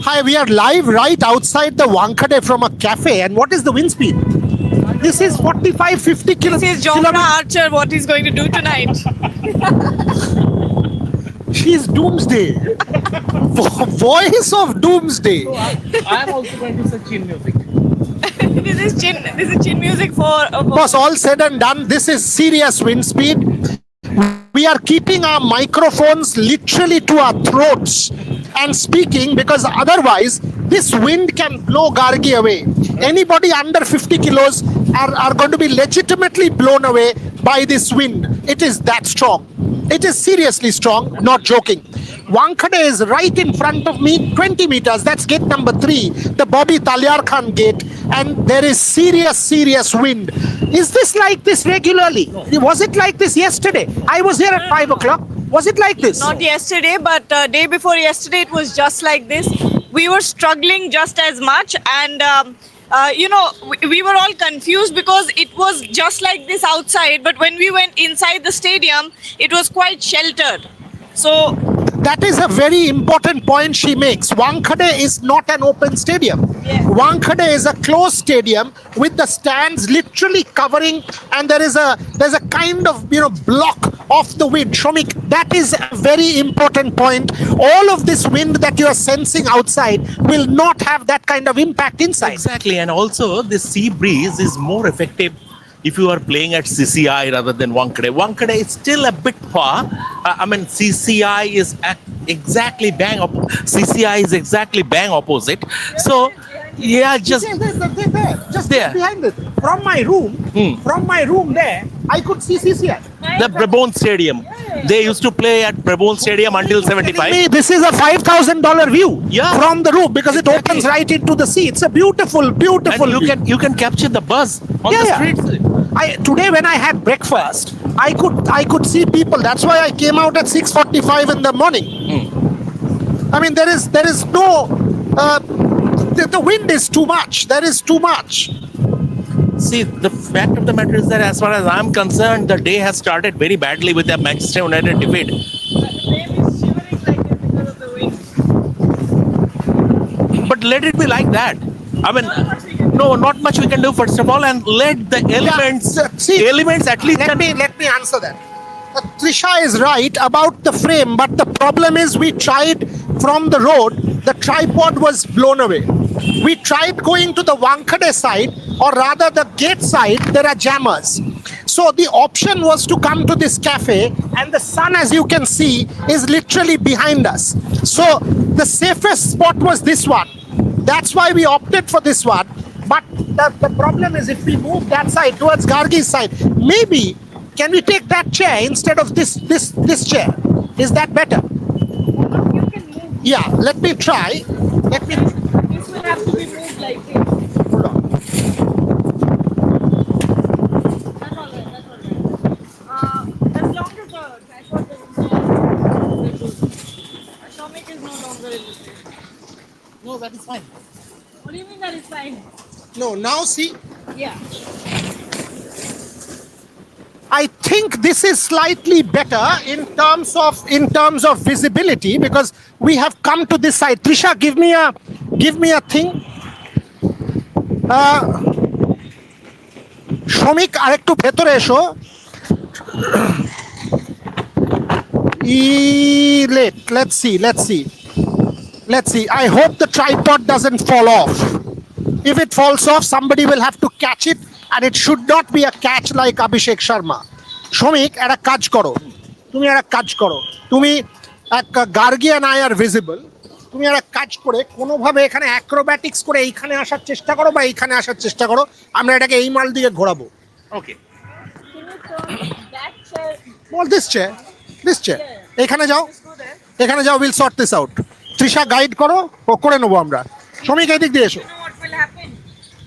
Hi, we are live right outside the Wankhede from a cafe. And what is the wind speed? This is 45, 50 kilometers. This is Jomna Archer, what he's going to do tonight. She's doomsday. Voice of doomsday. I am also going to say chin music. This is chin music for Boss, all said and done, this is serious wind speed. We are keeping our microphones literally to our throats and speaking, because otherwise this wind can blow Gargi away. Anybody under 50 kilos are going to be legitimately blown away by this wind. It is that strong. It is seriously strong, not joking. Wankhede is right in front of me, 20 meters. That's gate number 3, the Bobby Talyar Khan gate. And there is serious wind. Is this like this regularly? No. Was it like this yesterday? I was here at 5 o'clock. Was it like this? Not yesterday, but day before yesterday, it was just like this. We were struggling just as much, and we were all confused because it was just like this outside, but when we went inside the stadium, it was quite sheltered. So that is a very important point she makes. Wankhede is not an open stadium. Yes. Wankhede is a closed stadium with the stands literally covering, and there's a kind of block of the wind. Shomik, that is a very important point. All of this wind that you are sensing outside will not have that kind of impact inside. Exactly, and also the sea breeze is more effective if you are playing at CCI rather than Wankhede. Wankhede is still a bit far. CCI is exactly bang opposite. So, yeah, just there. Behind it. From my room there, I could see CCI. The Brabon Stadium. They used to play at Brabon Stadium until 75. This is a $5,000 view from the roof, because it Exactly. opens right into the sea. It's a beautiful And view. you can capture the buzz on the streets. Today when I had breakfast, I could see people. That's why I came out at 6:45 in the morning. I mean, there is no. The wind is too much. There is too much. See, the fact of the matter is that as far as I'm concerned, the day has started very badly with the Manchester United defeat. the frame is shivering like this because of the wind. But let it be like that. I mean, no, not much we can do, first of all, and let the elements, elements at least. Let me answer that. Trisha is right about the frame, but the problem is we tried from the road, the tripod was blown away. We tried going to the Wankhede side, or rather the gate side, there are jammers. So the option was to come to this cafe, and the sun, as you can see, is literally behind us. So the safest spot was this one. That's why we opted for this one. But the problem is, if we move that side towards Gargi's side, maybe can we take that chair instead of this chair? Is that better? You can move. Yeah, let me try. This will have to be moved like this. Hold on. That's all right. As long as the tripod doesn't Shomik is no longer in this place. No, that is fine. What do you mean that is fine? No, now see. Yeah. I think this is slightly better in terms of visibility, because we have come to this side. Trisha, give me a thing. Shomik, arektu bhetore esho. Let's see. I hope the tripod doesn't fall off. If it falls off, somebody will have to catch it, and it should not be a catch like Abhishek Sharma. Shomik, at a kaj koro. Tumi Gargi and I are visible. তুমি একটা কাজ করে কোনোভাবে এখানে অ্যাক্রোব্যাটিক্স করে এইখানে আসার চেষ্টা করো বা এইখানে আসার চেষ্টা করো, আমরা এটাকে এই মাল দিয়ে ঘোরাবো। Okay. বল দিস চেয়ার এখানে যাও, will sort this out. Trisha guide করো, ও করে নেবো আমরা। শ্রমিক এদিক দিয়ে এসো।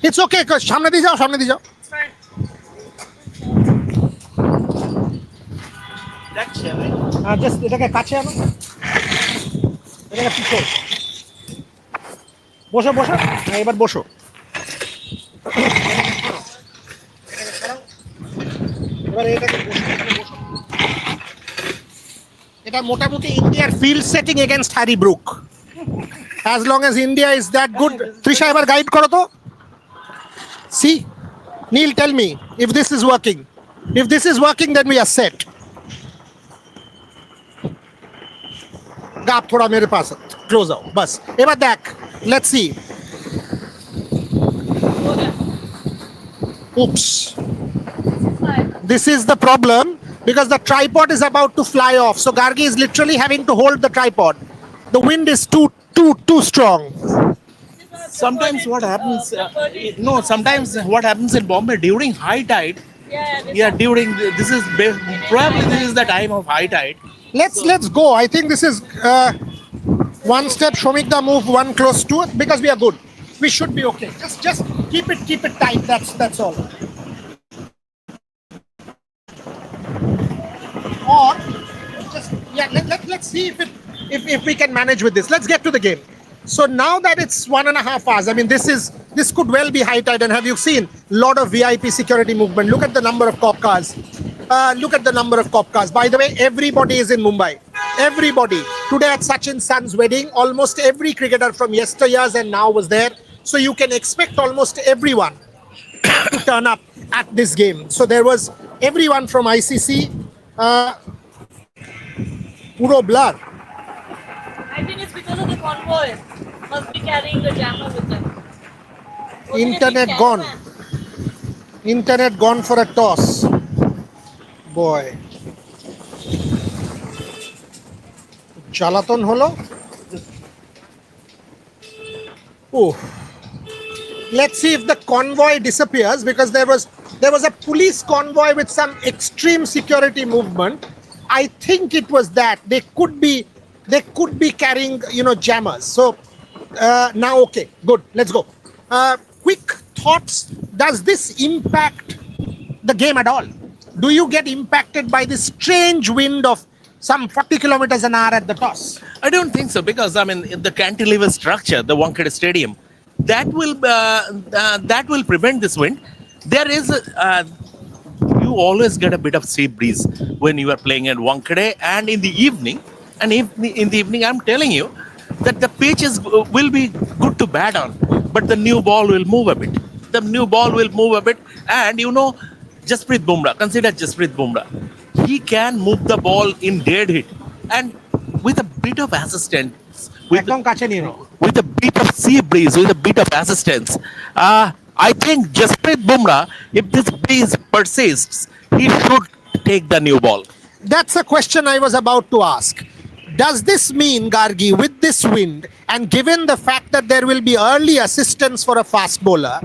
ইটস ওকে, সামনে দিয়ে যাও। জাস্ট এটাকে কাছে আনো, এটাকে পিছো, বসো। হ্যাঁ, এবার বসো। এবার এটাকে বসো। এটা মোটামুটি ইন্ডিয়ার field setting against Harry Brook. As long as India is that good. Trisha, ever guide koro to. See, Neil, tell me if this is working. If this is working, then we are set. Gap thoda mere paas close out. Bas. Ebar dekh. Let's see. Oops. This is the problem because the tripod is about to fly off. So Gargi is literally having to hold the tripod. The wind is too strong. Sometimes what happens, sometimes what happens in Bombay during high tide, during probably this is the time of high tide. Let's go. I think this is one step. Shomikda move one close to it because we are good. We should be okay. Just keep it tight. That's all. Or just let's see if we can manage with this. Let's get to the game. So now that it's 1.5 hours, I mean this could well be high tide. And have you seen a lot of VIP security movement? Look at the number of cop cars. By the way, everybody is in Mumbai. Everybody. Today at Sachin Son's wedding, almost every cricketer from yesteryears and now was there. So you can expect almost everyone to turn up at this game. So there was everyone from ICC. Puro blur. I think it's because of the convoy. Must be carrying the jammer with them. Internet gone for a toss. Boy. Jalaton holo. Oh. Let's see if the convoy disappears because there was a police convoy with some extreme security movement. I think it was that they could be carrying jammers. So now okay, good. Let's go. Quick thoughts. Does this impact the game at all? Do you get impacted by this strange wind of some 40 kilometers an hour at the toss? I don't think so because the cantilever structure, the Wankhede Stadium, that will prevent this wind. There is you always get a bit of sea breeze when you are playing at Wankhede, and in the evening, I'm telling you that the pitches will be good to bat on, but the new ball will move a bit. And Jasprit Bumrah, consider Jasprit Bumrah. He can move the ball in dead hit, and with a bit of assistance, with a bit of sea breeze, with a bit of assistance, I think Jasprit Bumrah, if this breeze persists, he should take the new ball. That's a question I was about to ask. Does this mean, Gargi, with this wind and given the fact that there will be early assistance for a fast bowler,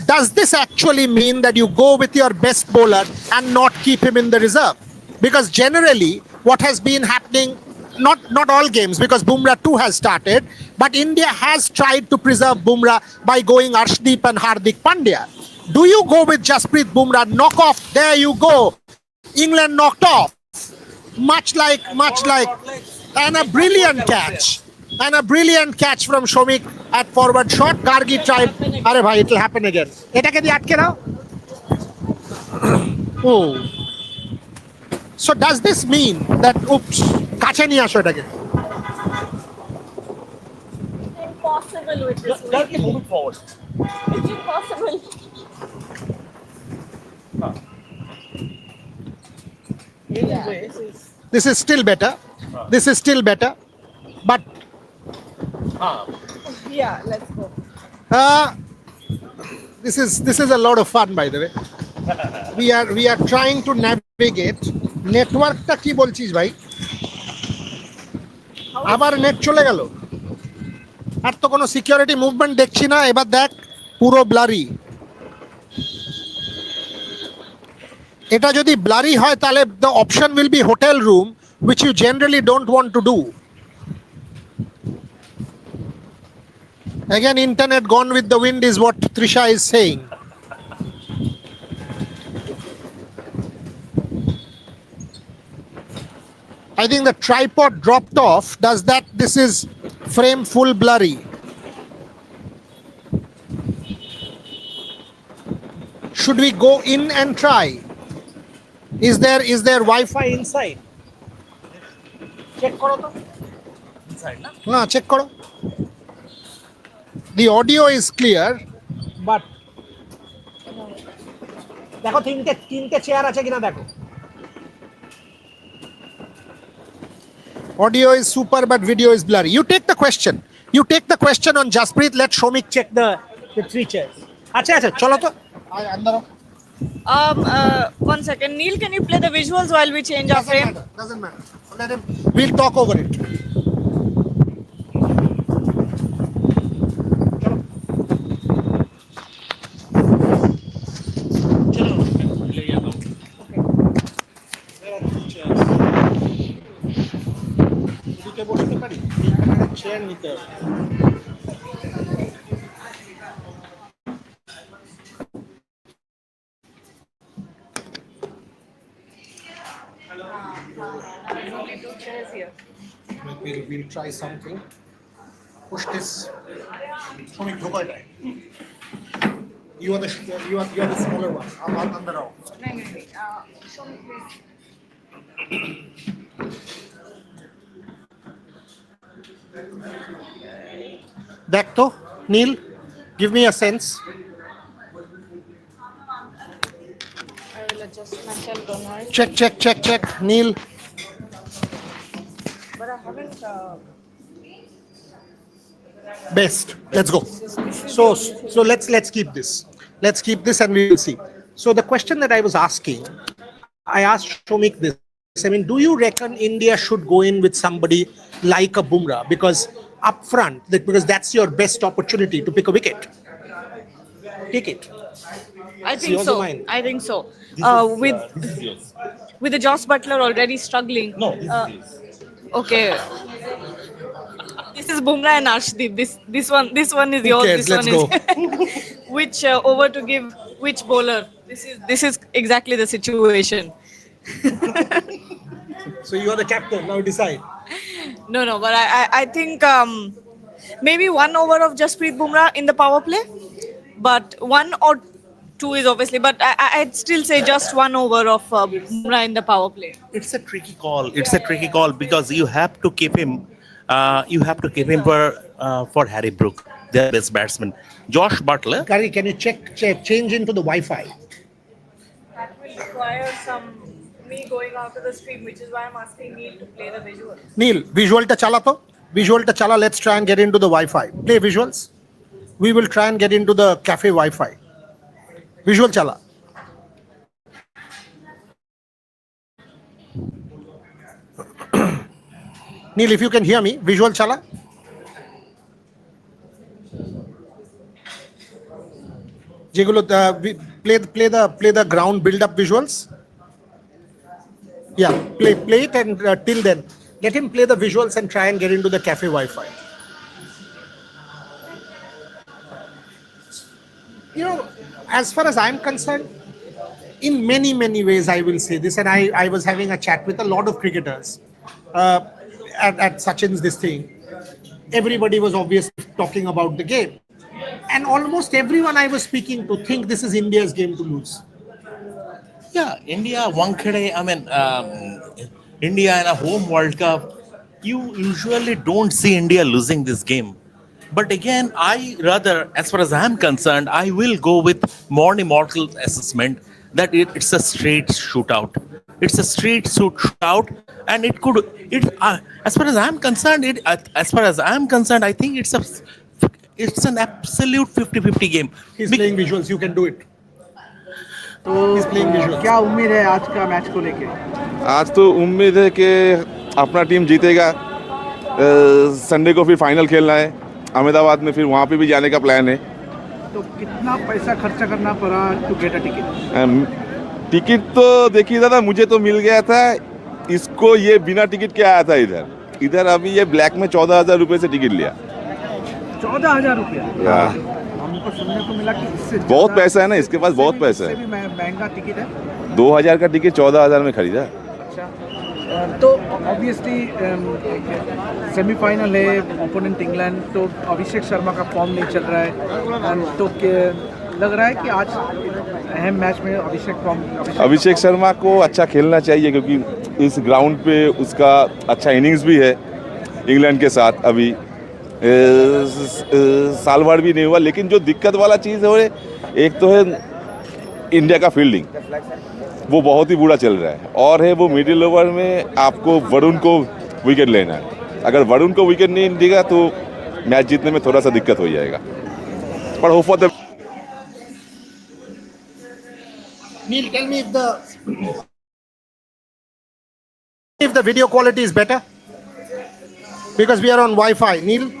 does this actually mean that you go with your best bowler and not keep him in the reserve? Because generally, what has been happening, not all games, because Bumrah too has started, but India has tried to preserve Bumrah by going Arshdeep and Hardik Pandya. Do you go with Jasprit Bumrah, knock off, there you go, England knocked off, much like, and a brilliant catch from Shomik at forward shot. Gargi tried. Are bhai, it will happen again. Etake diye atke rao. Oh. So does this mean that kache niye asho etake? Impossible with this wind. Gargi, move it forward. It's impossible. This is still better. But Yeah, let's go. this is a lot of fun, by the way. We are trying to navigate. Network ta ki bolchis bhai? আবার net চলে গেল। আর তো কোনো security movement দেখছি না। এবার দেখ পুরো ব্লারি। এটা যদি ব্লারি হয় তাহলে the option will be hotel room, which you generally don't want to do. Again, internet gone with the wind is what Trisha is saying. I think the tripod dropped off. Does that? This is frame full blurry. Should we go in and try? Is there Wi-Fi inside? Check karo to. side, na? না check করো the audio is clear but দেখো তিনটে chair আছে কিনা দেখো audio is super but video is blurry. You take the question on Jasprit. Let Shomik check the 3 chairs. अच्छा चलो तो अंदर आओ. One second. Neil, can you play the visuals while we change our frame? Doesn't matter. Let him. We'll talk over it. Chair নিতে হবে we'll try something. Push this. Shomik, ढोको এটা. You are the smaller one. I'm under out. Shomik, please. দেখ তো নীল give me a sense. I will adjust myself, don't worry. check Neil. But I haven't. Best. Let's go. So let's keep this. Let's keep this and we will see. So the question that I was asking, I asked Shomik this. I mean, do you reckon India should go in with somebody like a Bumrah because up front, because that's your best opportunity to pick a wicket? Take it. I think so. I think so. With the Joss Butler already struggling. No, Okay. This is Bumrah and Arshdeep. This one is yours. cares? This Let's one go. is which over to give which bowler. This is exactly the situation. So you are the captain. Now decide. No, but I think maybe 1 over of Jasprit Bumrah in the power play, but 1 or 2 is obviously. But I'd still say just 1 over of Bumrah in the power play. it's a tricky call. It's a tricky call because you have to keep him. You have to keep him for Harry Brook, their best batsman. Josh Butler. Kari, can you change into the Wi-Fi? That will require me going out to the stream, which is why I'm asking Neil to play the visuals. Neil, visual ta chala to. Let's try and get into the Wi-Fi. Play visuals. We will try and get into the cafe Wi-Fi. Visual chala. Neil, if you can hear me, visual chala. যেগুলো play the ground build up visuals. Yeah, play it and till then let him play the visuals and try and get into the cafe Wi-Fi. You know, as far as I'm concerned, in many ways I will say this, and I was having a chat with a lot of cricketers at Sachin's this thing. Everybody was obviously talking about the game, and almost everyone I was speaking to think this is India's game to lose. Yeah, India, Wankhede, I mean, India in a home World Cup, you usually don't see India losing this game. But again, as far as I'm concerned, I will go with more immortal assessment that it's a straight shootout. It's a straight shootout, and as far as I'm concerned, I think it's an absolute 50-50 game. He's playing visuals. You can do it. तो क्या उम्मीद है आज का match को लेके? आज तो उम्मीद है कि अपना टीम जीतेगा. संडे को फिर फाइनल खेलना है अहमदाबाद में, फिर वहाँ पे भी जाने का प्लान है. तो कितना पैसा खर्चा करना पड़ा to get a ticket? Ticket तो देखिए दादा, मुझे तो मिल गया था. इसको ये बिना टिकट के आया था इधर अभी ये ब्लैक में 14,000 रुपये से टिकट लिया. 14,000 रुपया? हमको सुनने को मिला कि इससे बहुत पैसा है ना इसके पास, बहुत पैसा है. इससे भी महंगा टिकट है. 2,000 का टिकट 14,000 में खरीदा. अच्छा, तो ऑब्वियसली सेमीफाइनल है, ओपोनेंट इंग्लैंड, तो अभिषेक शर्मा का फॉर्म नहीं चल रहा है, तो लग रहा है कि आज अहम मैच में अभिषेक शर्मा को अच्छा खेलना चाहिए क्योंकि इस ग्राउंड पे उसका अच्छा इनिंग्स भी है. इंग्लैंड के साथ अभी साल भर भी नहीं हुआ। लेकिन जो दिक्कत वाला चीज़ है एक तो है इंडिया का फील्डिंग, वो बहुत ही बुरा चल रहा है, और है वो मिडिल ओवर में आपको वरुण को विकेट लेना है। अगर वरुण को विकेट नहीं देगा तो मैच जीतने में थोड़ा सा दिक्कत हो जाएगा। पर hope for the Neil, tell me if the video quality is better, because we are on Wi-Fi. Neil,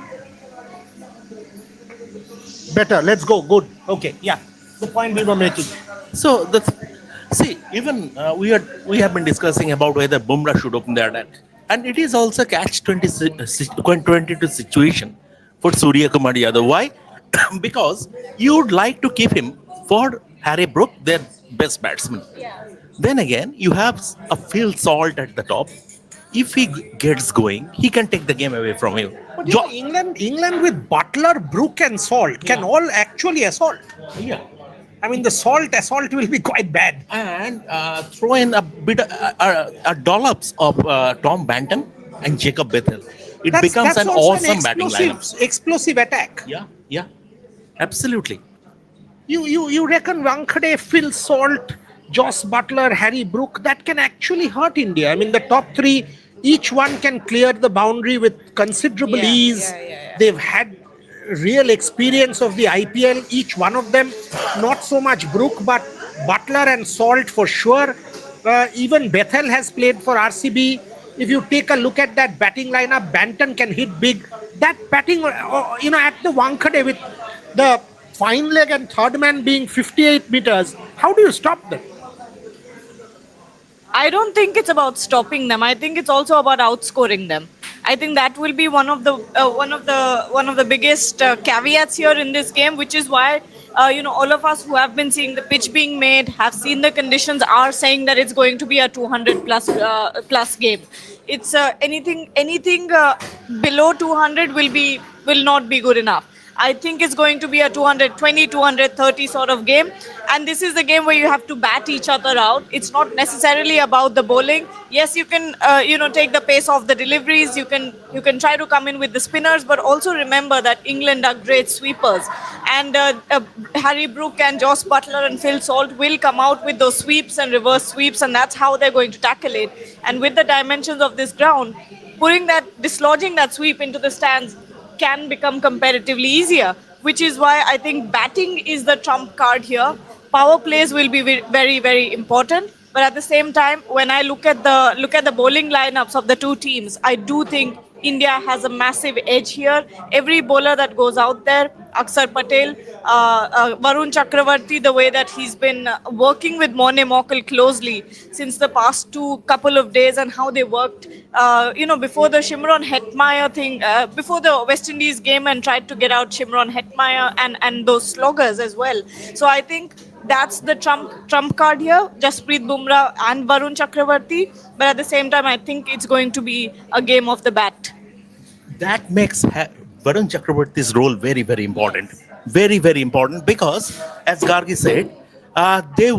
better. Let's go. Good. Okay. Yeah. The point we were making. So see, even we have been discussing about whether Bumrah should open the attack, and it is also catch 22 situation for Surya Kumar Yadav. Why? Because you would like to keep him for Harry Brook, their best batsman. Then again, you have a Phil Salt at the top. If he gets going, he can take the game away from you. But you know, England with Butler, Brook, and Salt can all actually assault. Yeah. I mean, the Salt assault will be quite bad. And throw in a bit dollops of Tom Banton and Jacob Bethel. It becomes an also awesome batting lineup. explosive attack. Yeah, absolutely. You reckon Wankhede, Phil Salt, Joss Butler, Harry Brook, that can actually hurt India? I mean, the top three, each one can clear the boundary with considerable ease. They've had real experience of the IPL, each one of them. Not so much Brook, but Butler and Salt for sure. Even Bethel has played for RCB. If you take a look at that batting lineup, Banton can hit big. That batting, at the Wankhede with the fine leg and third man being 58 meters, how do you stop them? I don't think it's about stopping them. I think it's also about outscoring them. I think that will be one of the biggest caveats here in this game, which is why all of us who have been seeing the pitch being made, have seen the conditions, are saying that it's going to be a 200 plus game. It's anything below 200 will not be good enough. I think it's going to be a 220, 230 sort of game. And this is the game where you have to bat each other out. It's not necessarily about the bowling. Yes, you can, take the pace off the deliveries. You can try to come in with the spinners, but also remember that England are great sweepers. And Harry Brook and Joss Butler and Phil Salt will come out with those sweeps and reverse sweeps, and that's how they're going to tackle it. And with the dimensions of this ground, dislodging that sweep into the stands can become comparatively easier, which is why I think batting is the trump card here. Power plays will be very, very important. But at the same time, when I look at the bowling lineups of the two teams, I do think India has a massive edge here. Every bowler that goes out there, Akshar Patel, Varun Chakravarti, the way that he's been working with Morne Morkel closely since the past couple of days, and how they worked, before the Shimron Hetmeyer thing, before the West Indies game, and tried to get out Shimron Hetmeyer and those sloggers as well. So I think that's the trump card here, Jasprit Bumrah and Varun Chakravarti. But at the same time, I think it's going to be a game of the bat. That makes Varun Chakravarti's role very, very important. Very, very important, because, as Gargi said, they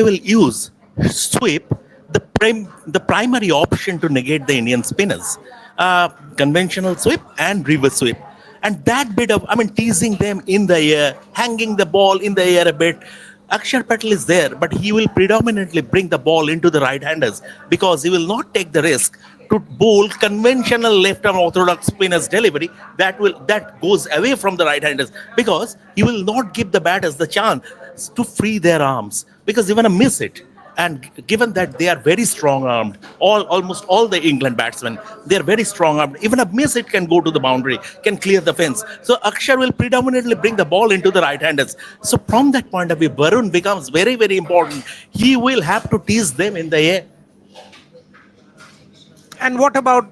will use sweep, the primary option to negate the Indian spinners, conventional sweep and reverse sweep. And that bit of, teasing them in the air, hanging the ball in the air a bit. Akshar Patel is there, but he will predominantly bring the ball into the right-handers, because he will not take the risk to bowl conventional left-arm orthodox spinners delivery that goes away from the right-handers, because he will not give the batters the chance to free their arms, because they're going to miss it. And given that they are very strong-armed, almost all the England batsmen, they are very strong-armed. Even a miss it can go to the boundary, can clear the fence. So Akshar will predominantly bring the ball into the right-handers. So from that point of view, Varun becomes very, very important. He will have to tease them in the air. And what about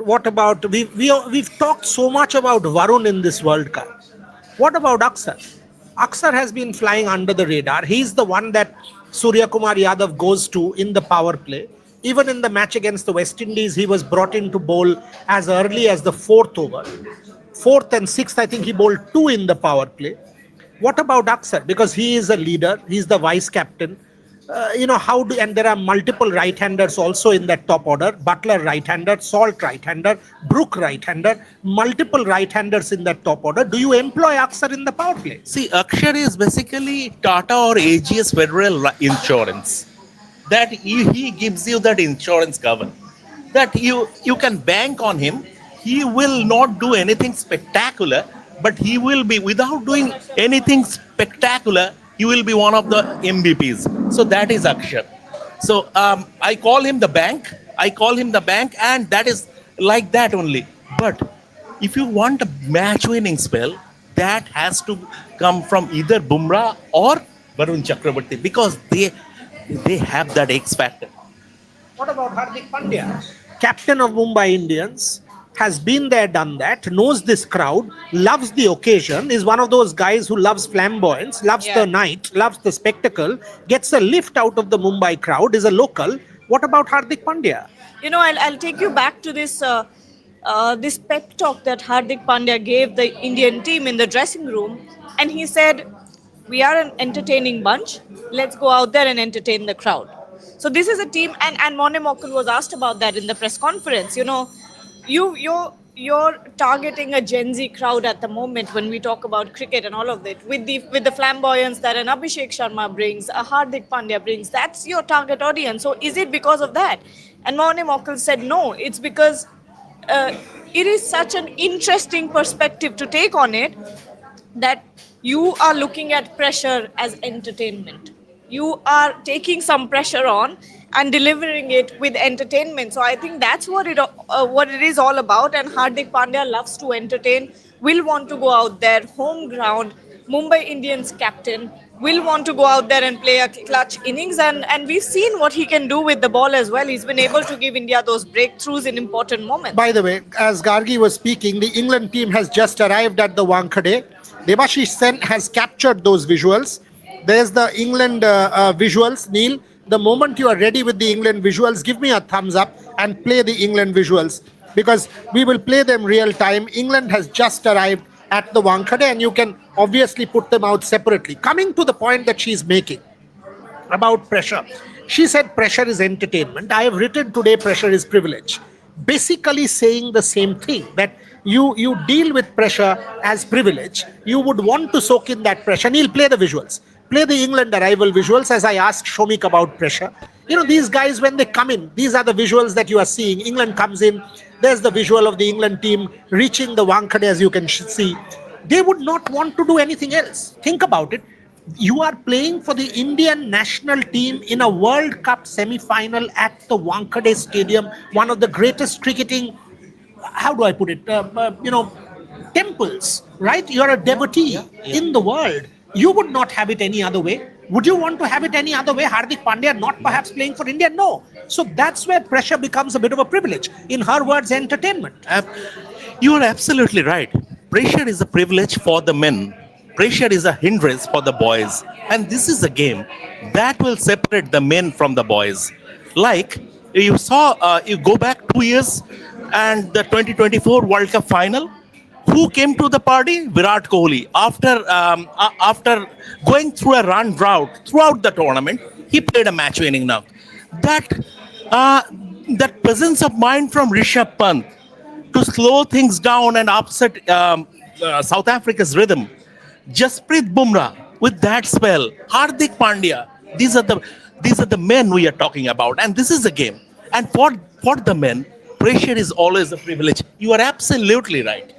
we've talked so much about Varun in this World Cup. What about Akshar? Akshar has been flying under the radar. He's the one that Surya Kumar Yadav goes to in the power play. Even in the match against the West Indies, he was brought in to bowl as early as the fourth over. Fourth and sixth, I think he bowled 2 in the power play. What about Akshar? Because he is a leader. He's the vice captain. how do, and there are multiple right-handers also in that top order. Butler right-hander, Salt right-hander, Brook right-hander, multiple right-handers in that top order. Do you employ Aksar in the power play? See, Akshar is basically Tata or AGS Federal Insurance. That he gives you that insurance cover. That you can bank on him. He will not do anything spectacular, but he will be, without doing anything spectacular, he will be one of the MVPs. So that is Akshar. So I call him the bank. I call him the bank, and that is like that only. But if you want a match-winning spell, that has to come from either Bumrah or Varun Chakraborty, because they have that X factor. What about Hardik Pandya? Captain of Mumbai Indians, has been there, done that, knows this crowd, loves the occasion, is one of those guys who loves flamboyance, loves the night, loves the spectacle, gets a lift out of the Mumbai crowd, is a local. What about Hardik Pandya? I'll take you back to this this pep talk that Hardik Pandya gave the Indian team in the dressing room, and he said, "We are an entertaining bunch. Let's go out there and entertain the crowd." So this is a team, and Mone Mokul was asked about that in the press conference. You're targeting a Gen Z crowd at the moment when we talk about cricket and all of it, with the flamboyance that an Abhishek Sharma brings, a Hardik Pandya brings. That's your target audience. So is it because of that? And Mone Mokul said no. It's because it is such an interesting perspective to take on it, that you are looking at pressure as entertainment. You are taking some pressure on and delivering it with entertainment. So I think that's what it is all about. And Hardik Pandya loves to entertain, will want to go out there, home ground, Mumbai Indians captain, will want to go out there and play a clutch innings. And we've seen what he can do with the ball as well. He's been able to give India those breakthroughs in important moments. By the way, as Gargi was speaking, the England team has just arrived at the Wankhede. Debashish Sen has captured those visuals. There's the England visuals. Neil, the moment you are ready with the England visuals, give me a thumbs up and play the England visuals, because we will play them real time. England has just arrived at the Wankhede, and you can obviously put them out separately. Coming to the point that she's making about pressure, she said pressure is entertainment. I have written today pressure is privilege, basically saying the same thing, that you deal with pressure as privilege. You would want to soak in that pressure. Neil, play the visuals. Play the England arrival visuals, as I asked Shomik about pressure. These guys, when they come in, these are the visuals that you are seeing. England comes in. There's the visual of the England team reaching the Wankhede, as you can see. They would not want to do anything else. Think about it. You are playing for the Indian national team in a World Cup semi-final at the Wankhede Stadium, one of the greatest cricketing, how do I put it, temples, right? You're a devotee in the world. You would not have it any other way. Would you want to have it any other way? Hardik Pandya not perhaps playing for India? No. So that's where pressure becomes a bit of a privilege. In her words, entertainment. You are absolutely right. Pressure is a privilege for the men. Pressure is a hindrance for the boys. And this is a game that will separate the men from the boys. Like you saw, you go back 2 years and the 2024 World Cup final. Who came to the party? Virat Kohli. After going through a run drought throughout the tournament, he played a match-winning knock. That presence of mind from Rishabh Pant to slow things down and upset South Africa's rhythm. Jasprit Bumrah with that spell. Hardik Pandya. These are the men we are talking about, and this is a game. And for the men, pressure is always a privilege. You are absolutely right.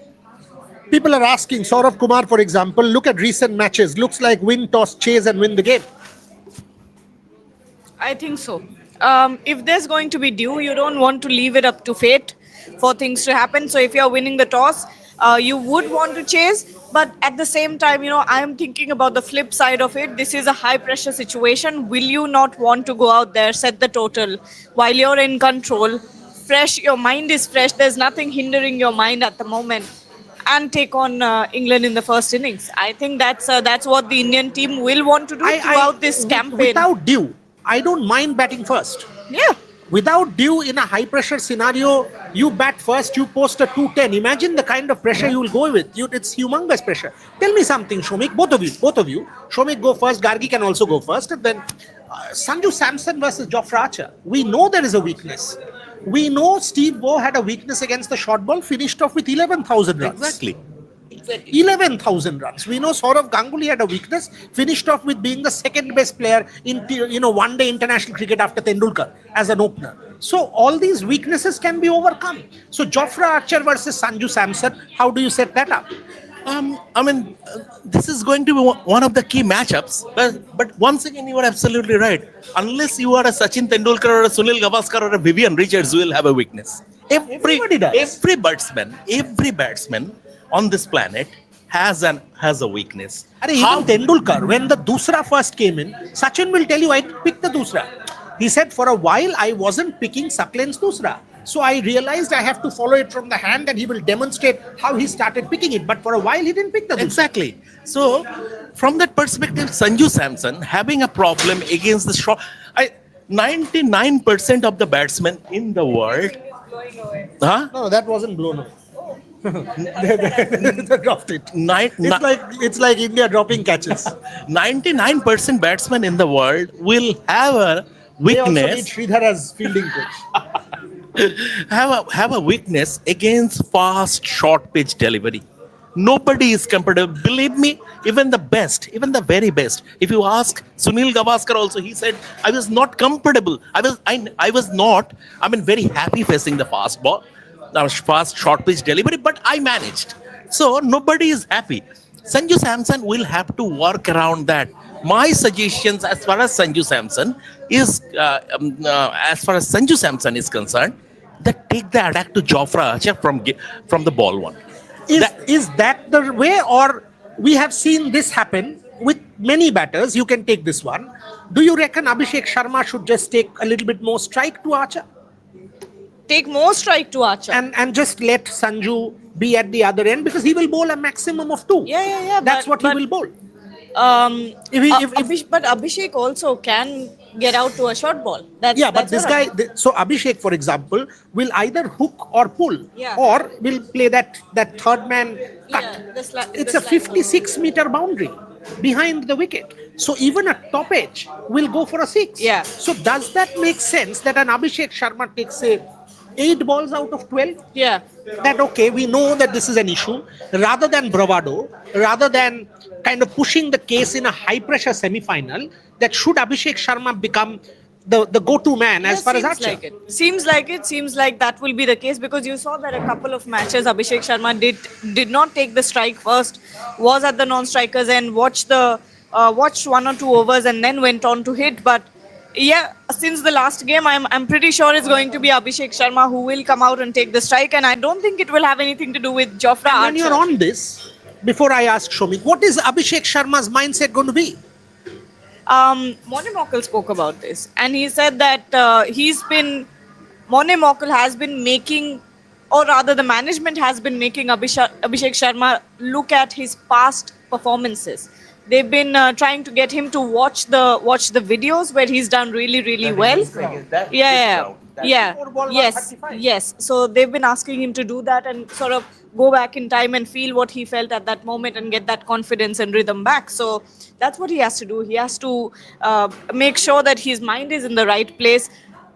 People are asking, Saurav Kumar, for example, look at recent matches. Looks like win, toss, chase and win the game. I think so. If there's going to be due, you don't want to leave it up to fate for things to happen. So if you're winning the toss, you would want to chase. But at the same time, I'm thinking about the flip side of it. This is a high pressure situation. Will you not want to go out there, set the total while you're in control? Fresh, your mind is fresh. There's nothing hindering your mind at the moment, and take on England in the first innings. I think that's what the Indian team will want to do throughout this campaign. Without due, I don't mind batting first. Yeah. Without due, in a high pressure scenario, you bat first, you post a 210. Imagine the kind of pressure you will go with. It's humongous pressure. Tell me something, Shomik, both of you. Shomik, go first. Gargi can also go first. And then Sanju Samson versus Jofra Archer. We know there is a weakness. We know Steve Waugh had a weakness against the short ball, finished off with 11,000 runs. Exactly. 11,000 runs. We know Saurav Ganguly had a weakness, finished off with being the second best player in one-day international cricket after Tendulkar as an opener. So all these weaknesses can be overcome. So Jofra Archer versus Sanju Samson, how do you set that up? This is going to be one of the key matchups. But once again, you are absolutely right. Unless you are a Sachin Tendulkar or a Sunil Gavaskar or a Vivian Richards, you will have a weakness. Everybody does. Every batsman on this planet has a weakness. Even Tendulkar, when the Dusra first came in, Sachin will tell you, I picked the Dusra. He said, for a while, I wasn't picking Saklen's Dusra. So I realized I have to follow it from the hand, and he will demonstrate how he started picking it. But for a while, he didn't pick the Dusra. Exactly. So, from that perspective, Sanju Samson having a problem against the short. 99% of the batsmen in the world. Huh? No, that wasn't blown up. They dropped it. It's like India dropping catches. 99% batsmen in the world will have a They also need weakness. Sridhar as fielding coach. Have a weakness against fast short pitch delivery. Nobody is comfortable. Believe me, even the best, even the very best. If you ask Sunil Gavaskar also, he said, I was not comfortable. I was not, very happy facing the fast ball, fast short pitch delivery, but I managed. So nobody is happy. Sanju Samson will have to work around that. My suggestions as far as Sanju Samson is concerned, that take the attack to Jofra Archer from the ball one. Is that the way, or we have seen this happen with many batters? You can take this one. Do you reckon Abhishek Sharma should just take a little bit more strike to Archer Take more strike to Archer. and just let Sanju be at the other end, because he will bowl a maximum of 2. Yeah. That's but, what he will bowl. But Abhishek also can get out to a short ball. But this guy, so Abhishek, for example, will either hook or pull, Yeah. or will play that third man cut. Yeah, It's a 56-meter boundary behind the wicket. So even a top edge will go for a 6. Yeah. So does that make sense that an Abhishek Sharma takes, say, 8 balls out of 12? Yeah. That, okay, we know that this is an issue. Rather than bravado, rather than kind of pushing the case in a high-pressure semi-final, that should Abhishek Sharma become the go-to man as far as Archer? Seems like that will be the case, because you saw that a couple of matches Abhishek Sharma did not take the strike first, was at the non-strikers and watched 1 or 2 overs and then went on to hit. But yeah, since the last game, I'm pretty sure it's going to be Abhishek Sharma who will come out and take the strike, and I don't think it will have anything to do with Jofra Archer. When you're on this, before I ask Shomik, what is Abhishek Sharma's mindset going to be? Mone Mokal spoke about this, and he said that Mone Mokal has been making, or rather the management has been making Abhishek Sharma look at his past performances. They've been trying to get him to watch the videos where he's done really well. Yes. So they've been asking him to do that and sort of go back in time and feel what he felt at that moment and get that confidence and rhythm back. So that's what he has to do. He has to make sure that his mind is in the right place.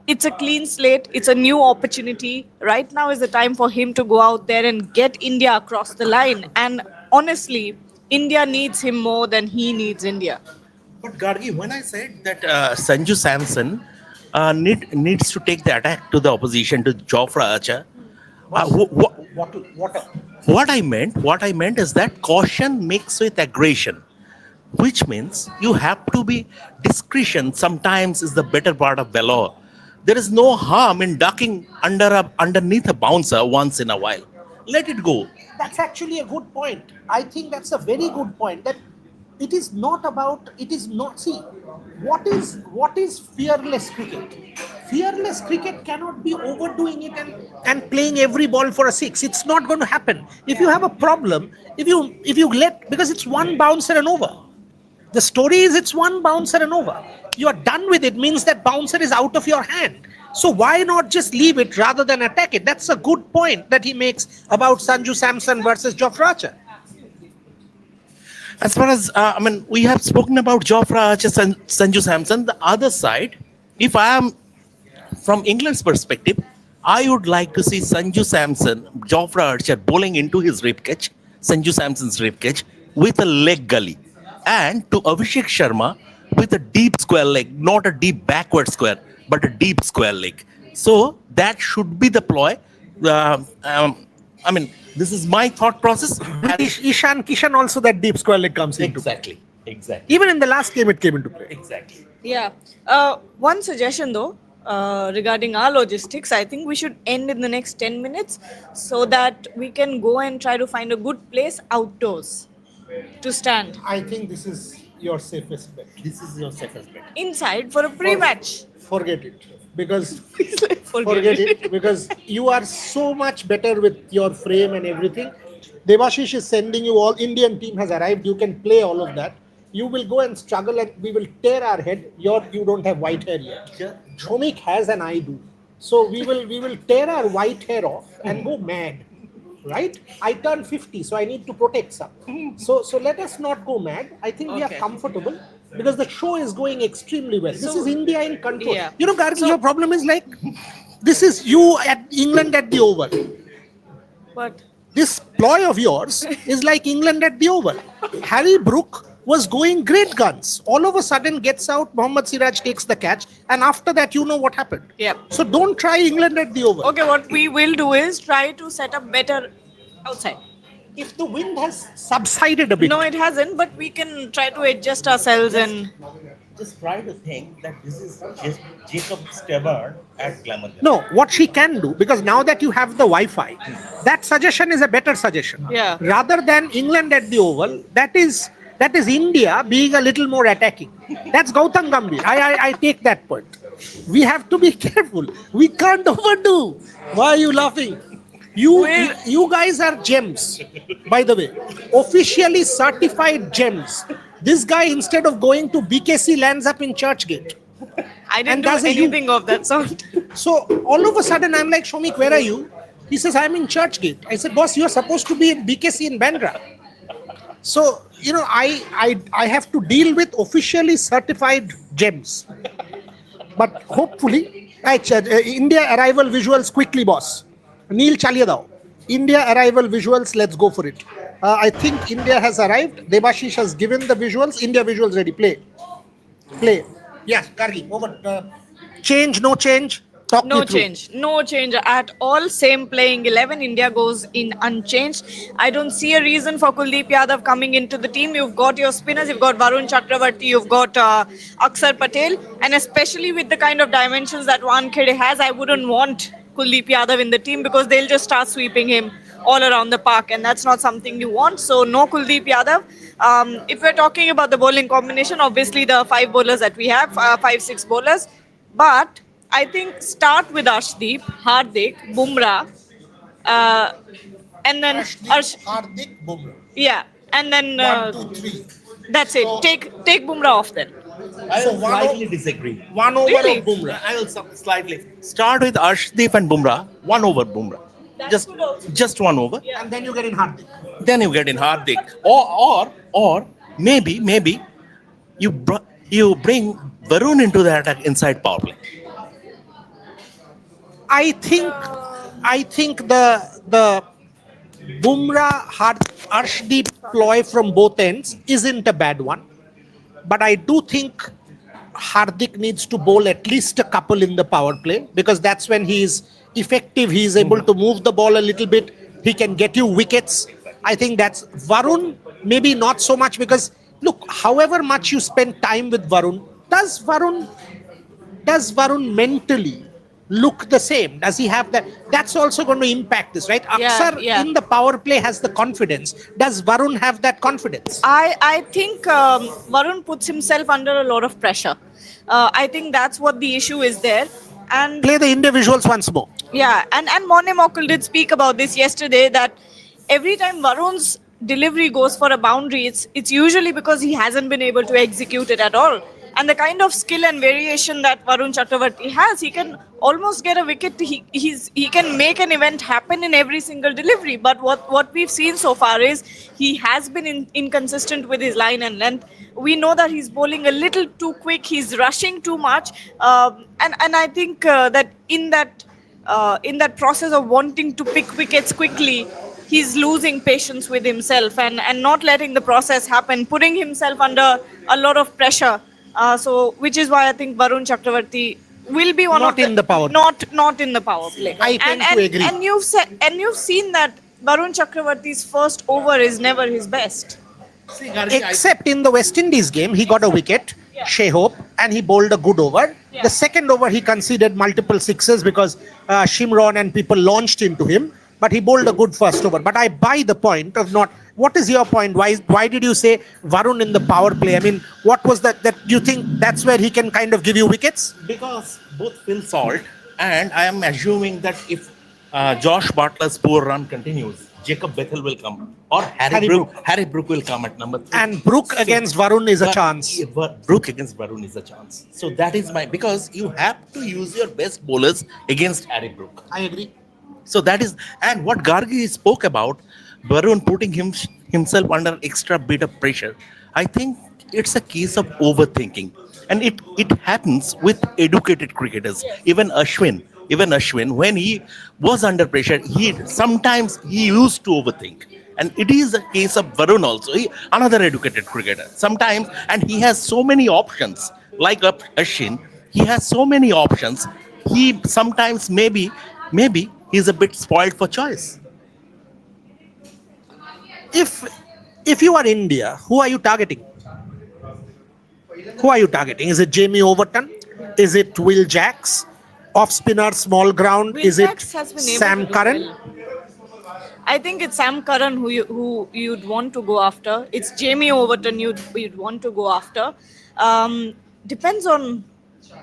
It's a clean slate. It's a new opportunity. Right now is the time for him to go out there and get India across the line. And honestly, India needs him more than he needs India. But Gargi, when I said that Sanju Samson needs to take the attack to the opposition, to Jofra Archer, what I meant is that caution mixed with aggression, which means you have to be discretion. Sometimes is the better part of valor. There is no harm in ducking underneath a bouncer once in a while. Let it go. That's actually a good point. I think that's a very good point. That it is not, see, what is fearless cricket? Fearless cricket cannot be overdoing it and playing every ball for a 6. It's not going to happen. If you have a problem, because it's one bouncer and over. The story is it's one bouncer and over. You are done with it, means that bouncer is out of your hand. So why not just leave it rather than attack it? That's a good point that he makes about Sanju Samson versus Jofra Archer. As far as we have spoken about Jofra Archer and Sanju Samson. The other side, if I am from England's perspective, I would like to see Sanju Samson, Jofra Archer bowling into his ribcage, Sanju Samson's ribcage, with a leg gully, and to Abhishek Sharma with a deep square leg, not a deep backward square, but a deep square leg. So that should be the ploy. This is my thought process. Ishan Kishan also that deep square leg comes into play. Exactly. Even in the last game it came into play. Exactly. Yeah. One suggestion though, regarding our logistics, I think we should end in the next 10 minutes so that we can go and try to find a good place outdoors to stand. I think this is your safest bet. This is your second bet. Inside for a pre-match. Forget it. Because Forget it. Because you are so much better with your frame and everything. Devashish is sending you all. Indian team has arrived. You can play all of that. You will go and struggle and we will tear our head. You don't have white hair yet. Shomik has and I do. So we will tear our white hair off and go mad. Right? I turn 50, so I need to protect some. So let us not go mad. I think we are comfortable because the show is going extremely well. This is India in control. Yeah. You know, Gargi, your problem is like this is you at England at the Oval. But This ploy of yours is like England at the Oval. Harry Brook was going great guns. All of a sudden gets out, Mohammad Siraj takes the catch, and after that you know what happened. Yep. So don't try England at the Oval. okay, what we will do is try to set up better outside. If the wind has subsided a bit. No, it hasn't, but we can try to adjust ourselves and Just try to think that this is just Jacob Stewart at Glamorgan. No, what she can do, because now that you have the Wi-Fi, that suggestion is a better suggestion. Yeah. Rather than England at the Oval, that is India being a little more attacking. That's Gautam Gambhir. I take that point. We have to be careful. We can't overdo. Why are you laughing? You guys are gems, by the way. Officially certified gems. This guy, instead of going to BKC, lands up in Churchgate. I didn't And do does a anything of that sort. So all of a sudden, I'm like, Shomik, where are you? He says, I'm in Churchgate. I said, boss, you're supposed to be in BKC in Bandra. So, you know, I have to deal with officially certified gems. But hopefully, India arrival visuals quickly, boss. Neil chaliye dao. India arrival visuals, let's go for it. I think India has arrived. Devashish has given the visuals. India visuals ready. Play. Yes, Kargi, over. Change, no change. Talk me No through. change. No change at all. Same playing 11. India goes in unchanged. I don't see a reason for Kuldeep Yadav coming into the team. You've got your spinners. You've got Varun Chakravarti. You've got Akshar Patel. And especially with the kind of dimensions that Wankhede has, I wouldn't want Kuldeep Yadav in the team because they'll just start sweeping him all around the park. And that's not something you want. So no Kuldeep Yadav. If we're talking about the bowling combination, obviously the 5 bowlers that we have, 5-6 bowlers. But I think start with Arshdeep, Hardik, Bumrah, and then Hardik, Bumrah. yeah, and then 1, 2, 3. that's it. Take Bumrah off then. I So will one slightly o- disagree. 1 over Really? of Bumrah. I will slightly start with Arshdeep and Bumrah, 1 over Bumrah. That's good also. Just 1 over. Yeah. And then you get in Hardik. Then you get in Hardik, or maybe you bring Varun into the attack inside power play. I think the Bumrah Arshdeep ploy from both ends isn't a bad one, but I do think Hardik needs to bowl at least a couple in the power play because that's when he is effective. He is able to move the ball a little bit. He can get you wickets. I think that's Varun. Maybe not so much because look, however much you spend time with Varun, does Varun mentally look the same? Does he have that? That's also going to impact this, right? Akshar yeah. in the power play has the confidence. Does Varun have that confidence? I think Varun puts himself under a lot of pressure. I think that's what the issue is there. And Play the India visuals once more. yeah, and Morne Mokul did speak about this yesterday that every time Varun's delivery goes for a boundary, it's usually because he hasn't been able to execute it at all. And the kind of skill and variation that Varun Chakravarti has, he can almost get a wicket. He can make an event happen in every single delivery. But what we've seen so far is he has been inconsistent with his line and length. We know that he's bowling a little too quick. He's rushing too much, and I think that in that process of wanting to pick wickets quickly, he's losing patience with himself and not letting the process happen, putting himself under a lot of pressure. So, which is why I think Varun Chakravarti will be one Not of the in the power not in the power play. I tend to agree. And you've seen that Varun Chakravarti's first over is never his best. Except in the West Indies game, he got a wicket, Shea Hope, and he bowled a good over. Yeah. The second over, he conceded multiple sixes because Shimron and people launched into him. But he bowled a good first over. But I buy the point of not. What is your point? Why did you say Varun in the power play? I mean, what was that? That you think that's where he can kind of give you wickets? Because both Phil Salt and I am assuming that if Josh Butler's poor run continues, Jacob Bethel will come or Harry Brook will come at number 3. And Brook against Varun is a chance. Brook against Varun is a chance. So that is because you have to use your best bowlers against Harry Brook. I agree. So that is, and what Gargi spoke about, Varun putting himself under extra bit of pressure. I think it's a case of overthinking, and it happens with educated cricketers. Even Ashwin, when he was under pressure, sometimes he used to overthink, and it is a case of Varun also. Another educated cricketer sometimes, and he has so many options. Like Ashwin, he has so many options. He sometimes maybe he's a bit spoiled for choice. If you are India, who are you targeting? Who are you targeting? Is it Jamie Overton? Is it Will Jacks? Off spinner, small ground? Will Is it Jacks has been able Sam to do Curran? well. I think it's Sam Curran who you'd want to go after. It's Jamie Overton you'd want to go after. Depends on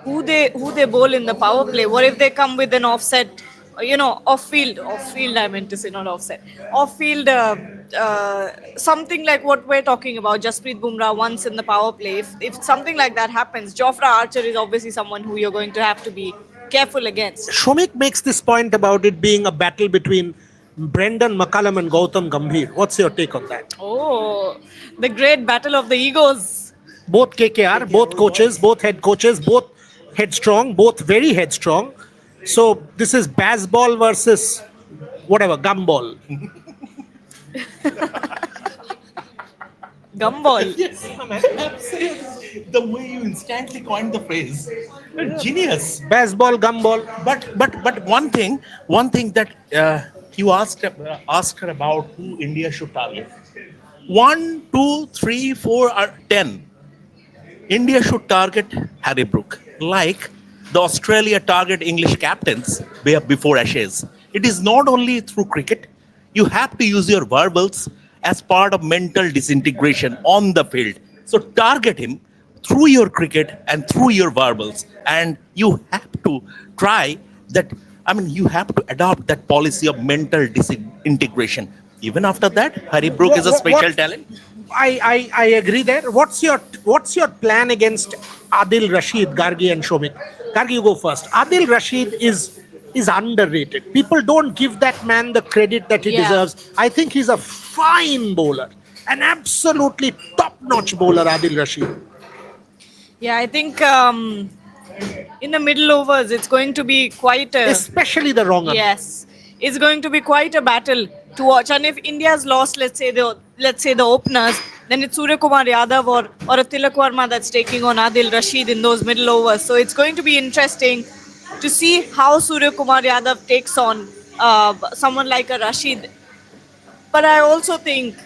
who they bowl in the power play. What if they come with an offset? Off field. I meant to say, not offset. Off field, something like what we're talking about. Jasprit Bumrah once in the power play. If something like that happens, Jofra Archer is obviously someone who you're going to have to be careful against. Shomik makes this point about it being a battle between Brendan McCullum and Gautam Gambhir. What's your take on that? Oh, the great battle of the egos. Both KKR, both coaches, both head coaches, both headstrong, both very headstrong. So this is baseball versus whatever, gumball. Gumball. Yes, absolutely. The way you instantly coined the phrase, genius. Baseball, gumball. But one thing that you asked her about who India should target. 1, 2, 3, 4, or 10. India should target Harry Brook, like the Australia target English captains before Ashes. It is not only through cricket. You have to use your verbals as part of mental disintegration on the field. So target him through your cricket and through your verbals. And you have to try that. You have to adopt that policy of mental disintegration. Even after that, Harry Brook is a special talent. I agree there. What's your plan against Adil Rashid, Gargi and Shomik? Gargi, you go first. Adil Rashid is underrated. People don't give that man the credit that he deserves. I think he's a fine bowler, an absolutely top-notch bowler, Adil Rashid. Yeah, I think in the middle overs, it's going to be quite a... Especially the wrong one. Yes, it's going to be quite a battle to watch. And if India's lost, let's say the openers, then it's Surya Kumar Yadav or a Tilak Verma that's taking on Adil Rashid in those middle overs. So it's going to be interesting to see how Surya Kumar Yadav takes on someone like a Rashid. But I also think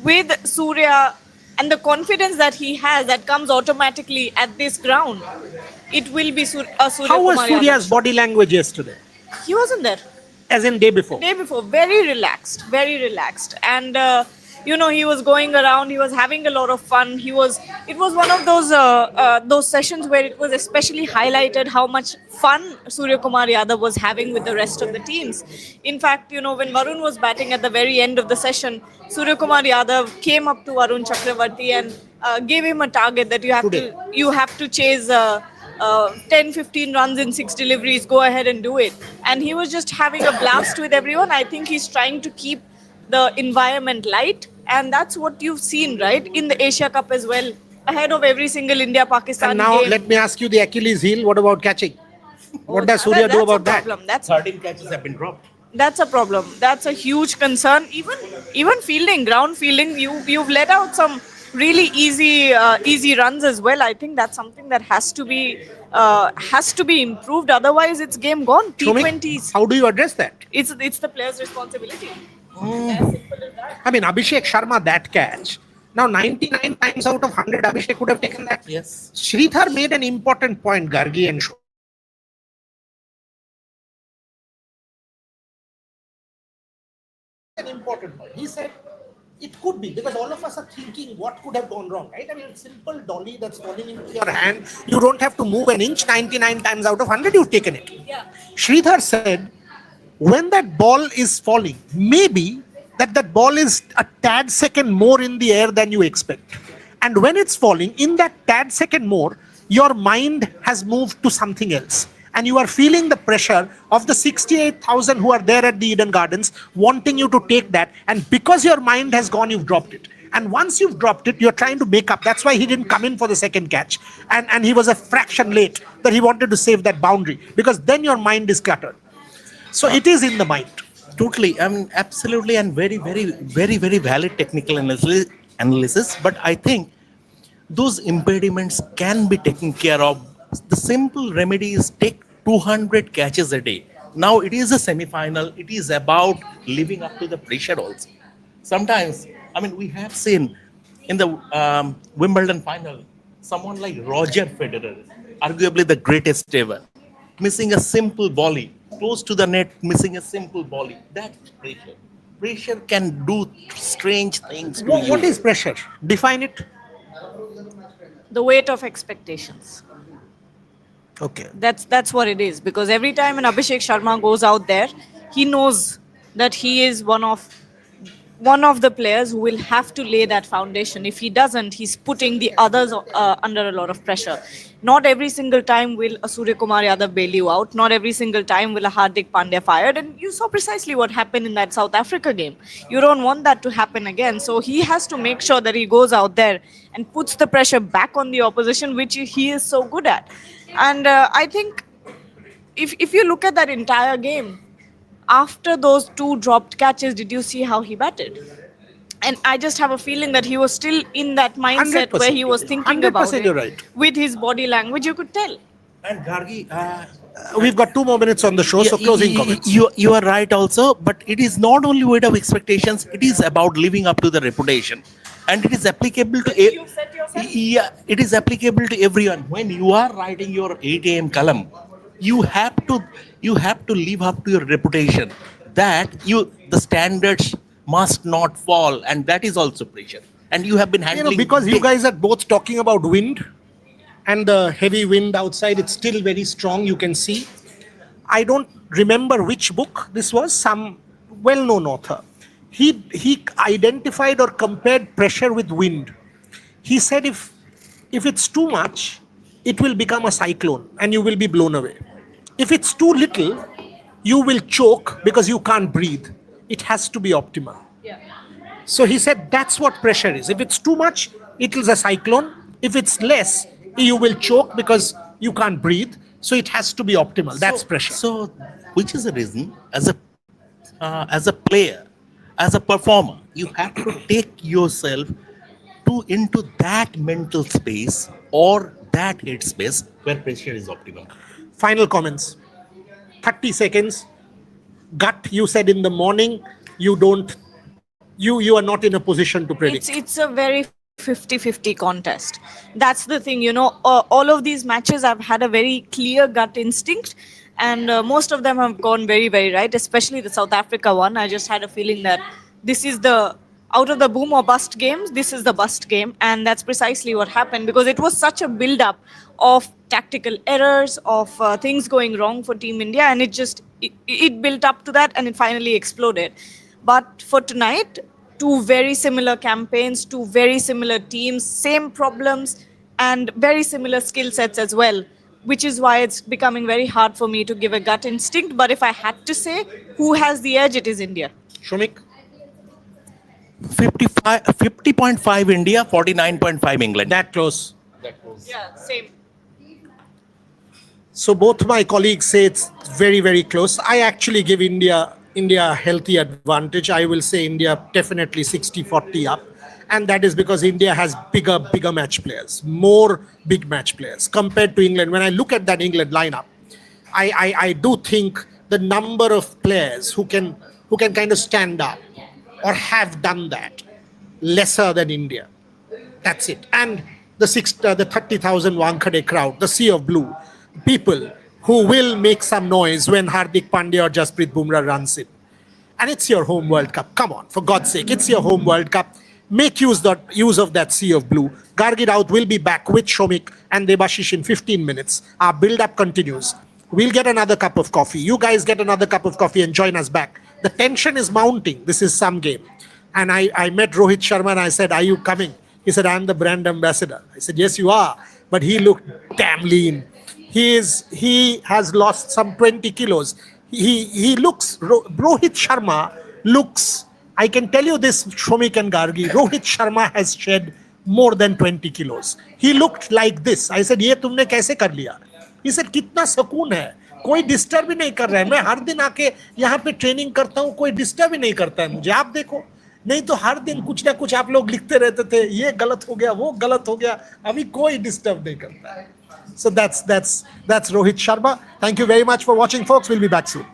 with Surya and the confidence that he has, that comes automatically at this ground, it will be Surya How was Kumar Surya's Yadav. body language yesterday? He wasn't there. As in day before? Day before, very relaxed. And You know, he was going around, he was having a lot of fun. It was one of those sessions where it was especially highlighted how much fun Surya Kumar Yadav was having with the rest of the teams. In fact, you know, when Varun was batting at the very end of the session, Surya Kumar Yadav came up to Varun Chakravarti and gave him a target that you have to chase 10-15 runs in 6 deliveries, go ahead and do it. And he was just having a blast with everyone. I think he's trying to keep the environment light, and that's what you've seen, right, in the Asia Cup as well, ahead of every single India Pakistan And now game. let me ask you the Achilles heel. What about catching? What does Oh, Surya do that's about a that? problem. That's 13 catches have been dropped. that's a problem. That's a huge concern. Even fielding, ground fielding, you've let out some really easy runs as well. I think that's something that has to be improved. Otherwise, it's game gone. Show me, T20s. how do you address that? It's the player's responsibility. As simple as that. I mean, Abhishek Sharma, that catch. Now, 99 times out of 100, Abhishek could have taken that. Yes. Sridhar made an important point, Gargi and Shah. An important point. He said it could be, because all of us are thinking what could have gone wrong, right? I mean, it's simple dolly that's falling into your hand. You don't have to move an inch. 99 times out of 100, you've taken it. Yeah. Sridhar said, when that ball is falling, maybe that ball is a tad second more in the air than you expect. And when it's falling, in that tad second more, your mind has moved to something else. And you are feeling the pressure of the 68,000 who are there at the Eden Gardens wanting you to take that. And because your mind has gone, you've dropped it. And once you've dropped it, you're trying to make up. That's why he didn't come in for the second catch. And he was a fraction late, that he wanted to save that boundary. Because then your mind is cluttered. So it is in the mind. Totally. I mean, absolutely, and very valid technical analysis. But I think those impediments can be taken care of. The simple remedy is take 200 catches a day. Now it is a semi-final. It is about living up to the pressure also. Sometimes, I mean, we have seen in the Wimbledon final, someone like Roger Federer, arguably the greatest ever, missing a simple volley, close to the net, missing a simple volley. That's pressure. Pressure can do strange things to you. What is pressure? Define it. The weight of expectations. Okay. That's what it is. Because every time an Abhishek Sharma goes out there, he knows that he is one of the players who will have to lay that foundation. If he doesn't, he's putting the others under a lot of pressure. Not every single time will a Surya Kumar Yadav bail you out. Not every single time will a Hardik Pandya fired. And you saw precisely what happened in that South Africa game. You don't want that to happen again. So he has to make sure that he goes out there and puts the pressure back on the opposition, which he is so good at. And I think if you look at that entire game, after those two dropped catches, did you see how he batted? And I just have a feeling that he was still in that mindset 100%. where he was thinking about 100% it. you're right. With his body language, you could tell. And Gargi, We've got 2 more minutes on the show, so closing comments. You are right also, but it is not only weight of expectations, it is about living up to the reputation. And it is applicable to You've set yourself? yeah, it is applicable to everyone. When you are writing your 8 a.m. column, you have to live up to your reputation. That the standards must not fall, and that is also pressure. And you have been handling Because you guys are both talking about wind, and the heavy wind outside, it's still very strong, you can see. I don't remember which book this was, some well-known author. He identified or compared pressure with wind. He said if it's too much, it will become a cyclone and you will be blown away. If it's too little, you will choke because you can't breathe. It has to be optimal. Yeah. So he said that's what pressure is. If it's too much, it is a cyclone. If it's less, you will choke because you can't breathe. So it has to be optimal. That's pressure. So, which is the reason, as a player, as a performer, you have to take yourself into that mental space or that head space where pressure is optimal. Final comments. 30 seconds. Gut, you said in the morning, you are not in a position to predict. It's a very 50-50 contest. That's the thing, all of these matches I've had a very clear gut instinct, and most of them have gone very, very right, especially the South Africa one. I just had a feeling that this is the out of the boom or bust games, this is the bust game. And that's precisely what happened, because it was such a build up of tactical errors, of things going wrong for Team India, and it built up to that and it finally exploded. But for tonight, two very similar campaigns, two very similar teams, same problems, and very similar skill sets as well, which is why it's becoming very hard for me to give a gut instinct. But if I had to say who has the edge, it is India. Shomik? 50.5 India, 49.5 England. That close. Yeah, same. So both my colleagues say it's very, very close. I actually give India a healthy advantage. I will say India definitely 60-40 up. And that is because India has bigger match players, more big match players compared to England. When I look at that England lineup, I do think the number of players who can kind of stand up or have done that lesser than India. That's it. And the 30,000 Wankhede crowd, the sea of blue, people who will make some noise when Hardik Pandya or Jasprit Bumrah runs in. And it's your home World Cup. Come on, for God's sake, it's your home World Cup. Make use of that sea of blue. Gargi Raut will be back with Shomik and Debashish in 15 minutes. Our build-up continues. We'll get another cup of coffee. You guys get another cup of coffee and join us back. The tension is mounting. This is some game. And I met Rohit Sharma and I said, are you coming? He said, I'm the brand ambassador. I said, yes, you are. But he looked damn lean. He has lost some 20 kilos. Rohit Sharma looks, I can tell you this, Shomik and Gargi, Rohit Sharma has shed more than 20 kilos. He looked like this. I said, ये तुमने कैसे कर लिया? He said, कितना सुकून है, कोई disturb ही नहीं कर रहा है. मैं हर दिन आके यहाँ पे ट्रेनिंग करता हूँ, कोई डिस्टर्ब ही नहीं करता है मुझे. आप देखो, नहीं तो हर दिन कुछ ना कुछ आप लोग लिखते रहते थे, ये गलत हो गया, वो गलत हो गया. अभी कोई डिस्टर्ब नहीं करता है. So that's Rohit Sharma. Thank you very much for watching, folks. We'll be back soon.